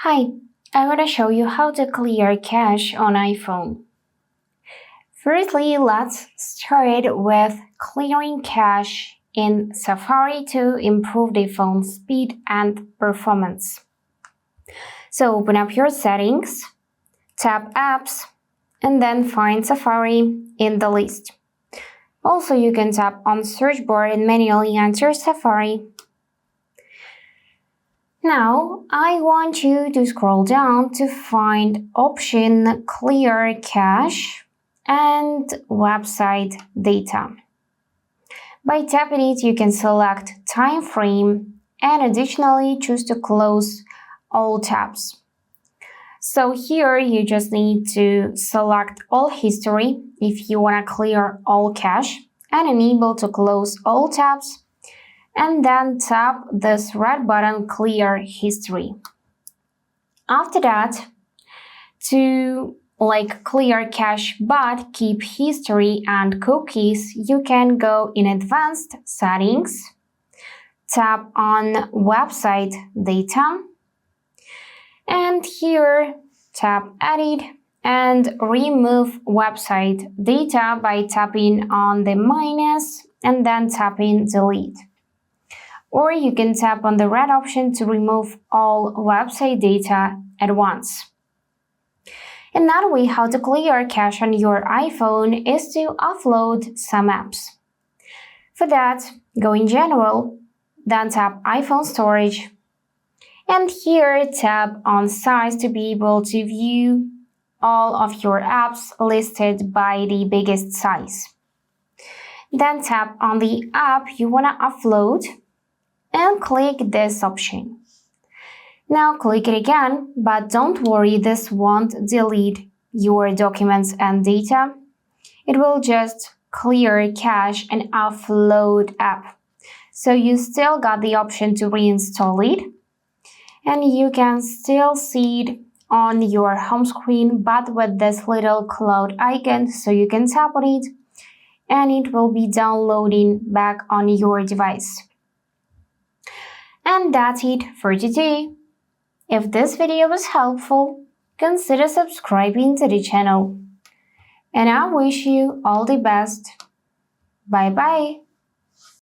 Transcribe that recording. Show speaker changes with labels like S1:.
S1: Hi, I want to show you how to clear cache on iPhone. Firstly, let's start with clearing cache in Safari to improve the phone's speed and performance. So open up your settings, tap Apps, and then find Safari in the list. Also, you can tap on search bar and manually enter Safari. Now, I want you to scroll down to find option Clear Cache and Website Data. By tapping it, you can select Time Frame and additionally choose to close all tabs. So here you just need to select All History if you want to clear all cache and enable to close all tabs, and then tap this red button Clear History. After that, to clear cache but keep history and cookies, you can go in Advanced Settings, tap on Website Data, and here tap Edit and remove website data by tapping on the minus and then tapping Delete. Or you can tap on the red option to remove all website data at once. Another way how to clear cache on your iPhone is to offload some apps. For that, go in General, then tap iPhone Storage, and here tap on Size to be able to view all of your apps listed by the biggest size. Then tap on the app you want to offload and click this option. Now click it again, but don't worry, this won't delete your documents and data. It will just clear cache and offload app. So you still got the option to reinstall it, and you can still see it on your home screen, but with this little cloud icon, so you can tap on it and it will be downloading back on your device. And that's it for today. If this video was helpful, consider subscribing to the channel. And I wish you all the best. Bye bye.